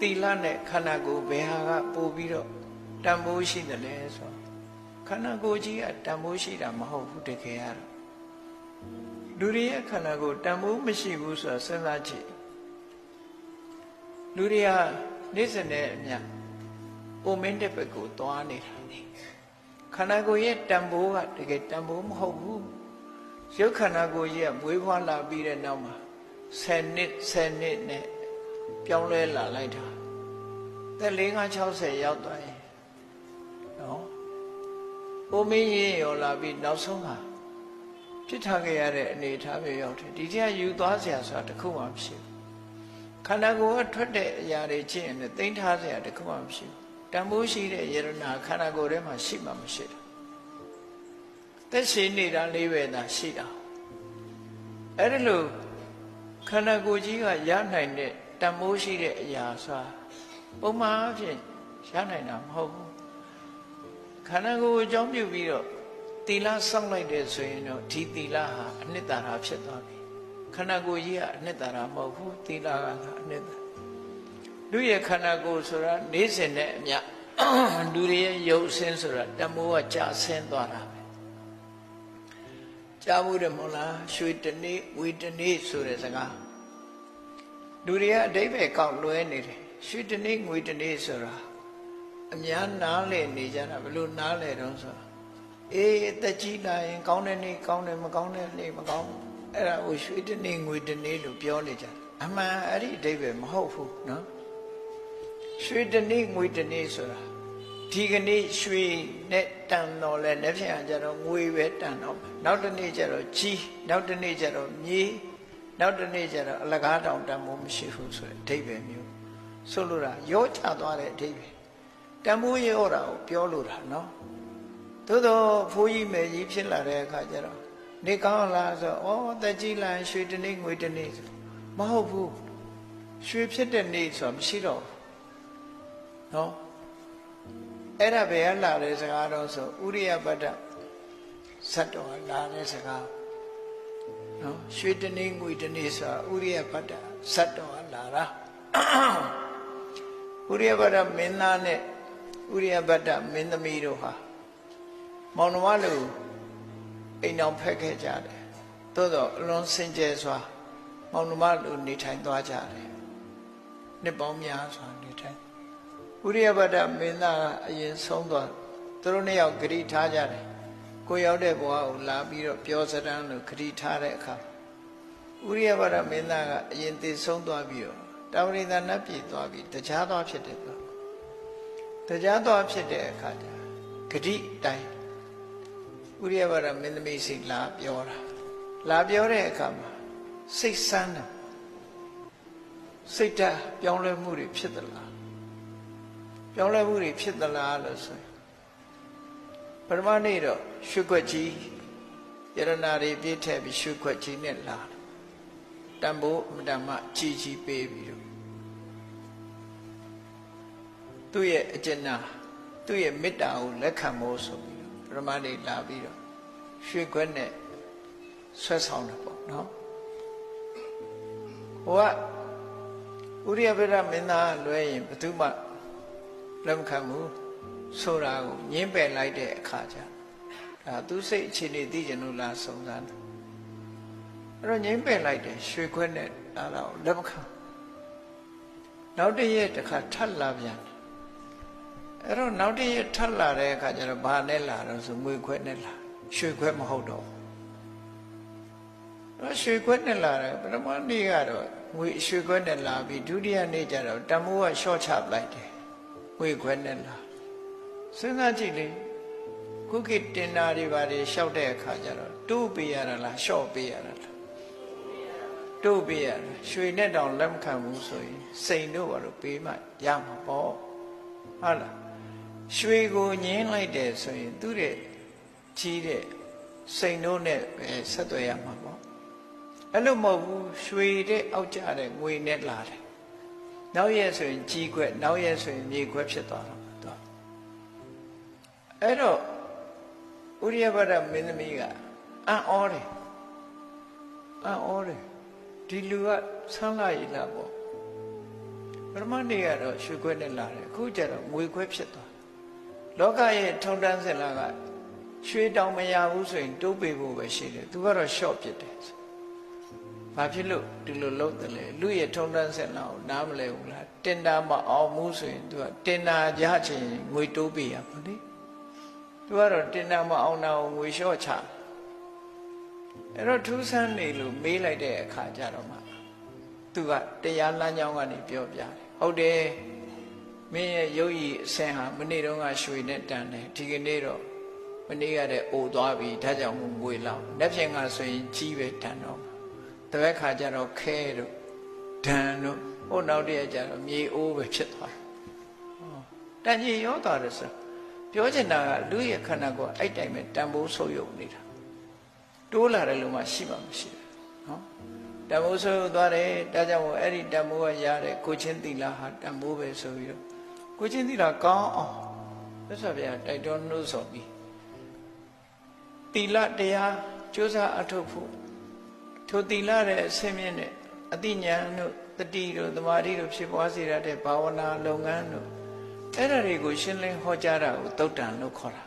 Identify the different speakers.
Speaker 1: တီလနဲ့ခန္ဓာကိုယ်ဘယ်ဟာကပို့ပြီးတော့တန်ဖိုးရှိတယ်လဲဆိုခန္ဓာကိုယ်ကြီးကတန်ဖိုးရှိတာမဟုတ်ဘူးတကယ်ကတော့လူတွေရဲ့ခန္ဓာကိုယ်တန်ဖိုးမရှိဘူးဆိုတာစဉ်းစားကြည့်လူတွေကနေ့စဉ်နဲ့အမျှအိုမင်းတဲ့ဘက်ကိုသွားနေတာခန္ဓာကိုယ်ရဲ့တန်ဖိုးကတကယ်တန်ဖိုးမဟုတ်ဘူးရုပ်ခန္ဓာကိုယ်ကြီးကမွေးဖွားလာပြီးတဲ့နောက်မှာ10နှစ်နဲ့ပြောင်းလဲလာလိုက်တာသက်50-60ရောက်သွားရင်နော်အိုမင်းရင်ရောလာပြီးနောက်ဆုံးဟာပြစ်ထားခဲ့ရတဲ့အနေအထားပဲရောက်တယ်ဒီတရားယူသွားเสียဆိုတာတခုမှမရှိဘူးခန္ဓာကိုယ်ကထွက်တဲ့အရာတွေကြည့်ရင်လည်းသိမ်းထားเสียတခုမှမရှိဘူးတန်ဖိုးရှိတဲ့ယရနာခန္ဓာကိုယ်ထဲမှာရှိမှမရှိတာသက်ရှိနေတာလေးပဲသာရှိတာအဲ့ဒါလို့ခန္ဓာကိုယ်ကြီးကရနိုင်တဲ့တန်ဖိုးရှိတဲ့အရာဆိုတာပုံမှန်အဖြစ်ရနိုင်တာမဟုတ်ဘူးခန္ဓာကိုယ်အကြောင်းပြုပြီးတော့သီလစောင့်လိုက်တဲ့ဆိုရင်တော့ဒီသီလဟာအနှစ်သာရဖြစ်သွားပြီခန္ဓာကိုယ်ကြီးကအနှစ်သာရမဟုတ်ဘူးသီလကအနှစ်သာလူရဲ့ခန္ဓာကိုယ်ဆိုတာနေ့စဉ်နဲ့အမျှလူတွေရဲ့ရုပ်ဆင်းဆိုတာတမိုးကကြာဆင်းသွားတာပဲကြားမှုတယ်မဟုတ်လားရွှေတနေ့ဝေတနေ့ဆိုတဲ့စကားလူတွေကအတိပ္ပယ်ကောက်လွဲနေတယ်ရွှေတနေ့ငွေတနေ့ဆိုတာအများနားလည်နေကြတာဘယ်လိုနားလည်တော့ဆိုတာအေးအသက်ကြီးလာရင်ကောင်းတဲ့နေ့ကောင်းတယ်မကောင်းတဲ့နေ့မကောင်းအဲ့ဒါကိုရွှေတနေ့ငွေတနေ့လို့ပြောနေကြတယ်အမှန်အဲ့ဒီအတိပ္ပယ်မဟုတ်ဘူးနော်ရွှေတနေ့ငွေတနေ့ဆိုတာဒီကနေ့ရွှေနဲ့တန်တော်လဲလက်ဖြင့်ကြတော့ငွေပဲတန်တော့နောက်တစ်နေ့ကျတော့ကြီးနောက်တစ်နေ့ကျတော့မြေနောက်တစ်နေ့ကျတော့အလကားတောင်တန်ဖို့မရှိဘူးဆိုတဲ့အဓိပ္ပာယ်မျိုးဆိုလိုတာရောချသွားတဲ့အဓိပ္ပာယ်တန်ဖို့ရောတာကိုပြောလိုတာနော်သို့တော့ဖိုးကြီးမယ်ကြီးဖြစ်လာတဲ့အခါကျတော့နေကောင်းလားဆိုဩတက်ကြီးလာရွှေတနေ့ငွေတနေ့ဆိုမဟုတ်ဘူးရွှေဖြစ်တဲ့နေ့ဆိုတာမရှိတော့ဘူးနော်အဲ့ဒါဘယ်ကလာတဲ့စကားတော့ဆိုဥရိယပတ္တဇတ်တော်လာတဲ့စကားနော်ရွှေတနေ့ငွေတနေ့ဆိုတာဥရိယပတ္တဇတ်တော်လာတာဥရိယပတ္တမင်းသားနဲ့ဥရိယပတ္တမင်းသမီးတို့ဟာမောင်နှမလူအိမ်တော်ဖက်ခဲ့ကြတယ်သို့တော့အလွန်စင်ကြယ်စွာမောင်နှမလူနေထိုင်သွားကြတယ်နှစ်ပေါင်းများစွာနေထိုင်ဥရိယပတ္တမင်းသားအရင်ဆုံးသွားသူတို့နှစ်ယောက်ဂတိထားကြတယ်ကိုရောက်တဲ့ဘဝကိုလာပြီးတော့ပြောစတန်းလို့ဂတိထားတဲ့အခါဥရိယပတ္တမင်းသားကအရင်သေဆုံးသွားပြီးတော့တာဝရိန္ဒနတ်ပြည်သွားပြီးတရားသွားဖြစ်တယ်တရားသွားဖြစ်တဲ့အခါကျဂတိတိုင်းဥရိယပတ္တမင်းသမီးစိတ်လာပြောတာလာပြောတဲ့အခါမှာစိတ်ဆန်းတယ်စိတ်ဓာတ်ပြောင်းလဲမှုတွေဖြစ်သလားပြောင်းလဲမှုတွေဖြစ်သလားလို့ဆိုရင်ပထမနေ့တော့ရွှေခွက်ကြီးယရနာတွေပြည့်ထည့်ပြီးရွှေခွက်ကြီးနဲ့လာတန်ဖိုးအမတမကြီးကြီးပေးပြီးတော့သူ့ရဲ့အကျဉ်းနာသူ့ရဲ့မေတ္တာကိုလက်ခံဖို့ဆိုပြီးတော့ပထမနေ့လာပြီးတော့ရွှေခွက်နဲ့ဆွဲဆောင်တယ်ပေါ့နော်ဟိုကဥရိယပတ္တမင်းသားလွဲရင်ဘယ်သူမှလက်မခံဘူးဆိုတာကိုညှင်းပယ်လိုက်တဲ့အခါကျဒါသူစိတ်အခြေအနေသိကြလို့လားစုံစမ်းတယ်အဲ့တော့ညှင်းပယ်လိုက်တယ်ရွှေခွက်နဲ့လာတော့လက်မခံနောက်တစ်ရက်တစ်ခါထပ်လာပြန်အဲ့တော့နောက်တစ်ရက်ထပ်လာတဲ့အခါကျတော့ဘာနဲ့လာတော့ဆိုငွေခွက်နဲ့လာရွှေခွက်မဟုတ်တော့အဲ့ရွှေခွက်နဲ့လာတယ်ပထမနေ့ကတော့ငွေရွှေခွက်နဲ့လာပြီးဒုတိယနေ့ကျတော့တမိုးကရှော့ချလိုက်တယ်ငွေခွက်နဲ့လာစဉ်းစားကြည့်လေခုခေတ်တင်တာတွေဘာတွေလျှောက်တဲ့အခါကျတော့တိုးပေးရတာလားရှော့ပေးရတာလားတိုးပေးရတာရွှေနဲ့တောင်လက်မခံဘူးဆိုရင်စိန်တို့ဘာလို့ပေးမှရမှာပေါ့ဟုတ်လားရွှေကိုညင်းလိုက်တယ်ဆိုရင်သူ့ရဲ့ကြီးတဲ့စိန်တို့နဲ့ပဲဆက်သွယ်ရမှာပေါ့အဲ့လိုမဟုတ်ဘူးရွှေတဲ့အောက်ကျတဲ့ငွေနဲ့လာတယ်နောက်ရက်ဆိုရင်ကြီးခွက်နောက်ရက်ဆိုရင်မြေခွက်ဖြစ်သွားတော့အဲ့တော့ဥရိယပတ္တမင်းသမီးကအံ့ဩတယ်ဒီလူကဆန်းလာရည်လားပေါ့ ပရမတ်နေကတော့ရွှေခွက်နဲ့လာတယ်အခုကျတော့ငွေခွက်ဖြစ်သွားလောကရဲ့ထုံတန်းစင်လာကရွှေတောင်မရဘူးဆိုရင်တိုးပေးဖို့ပဲရှိတယ်သူကတော့ short ဖြစ်တယ်ဘာဖြစ်လို့ဒီလိုလုပ်တယ်လဲလူရဲ့ထုံတန်းစင်လာကိုနားမလဲဘူးလားတင်တာမအောင်ဘူးဆိုရင်သူကတင်တာကြချင်ငွေတိုးပေးရပါလေသူကတော့တင်တာမအောင်တာကိုငွေလျှော့ချအဲ့တော့ထူးဆန်းနေလို့မေးလိုက်တဲ့အခါကျတော့မှသူကတရားလမ်းကြောင်းကနေပြောပြတယ်ဟုတ်တယ်မင်းရဲ့ရုပ်ရည်အစင်ဟာမနေ့တုန်းကရွှေနဲ့တန်တယ်ဒီကနေ့တော့မနေ့ကတည်းအိုသွားပြီဒါကြောင့်ငွေလောက်လက်ဖြင့်ကဆိုရင်ကြီးပဲတန်တော့တပည့်ခါကျတော့ခဲတို့ဒံတို့ဟိုနောက်တည်းကျတော့မြေအိုးပဲဖြစ်သွားတန်ကြီးရောသွားတယ်ဆိုပြောချင်တာကလူရဲ့ခန္ဓာကိုယ်အဲ့တိုင်းပဲတန်ဖိုးဆုပ်ယုပ်နေတာတိုးလာတယ်လို့မှရှိမှမရှိဘူးနော်တန်ဖိုးဆုပ်ယုပ်သွားတယ်ဒါကြောင့်အဲ့ဒီတန်ဖိုးကရတဲ့ကိုချင်းသီလဟာတန်ဖိုးပဲဆိုပြီးတော့ကိုချင်းသီလကောင်းအောင်သက်စွာဘုရားတိုက်တွန်းနှိုးဆော်ပြီးသီလတရားကြိုးစားအထောက်ဖို့ထိုသီလရဲ့အစင်းမြင့်နဲ့အတိညာဏ်တို့တတိတို့သမာဓိတို့ဖြစ်ပွားစေရတဲ့ဘာဝနာလုပ်ငန်းတို့အဲ့ဒါတွေကိုရှင်းလင်းဟောကြားတာကိုသုတ်တန်လို့ခေါ်တာ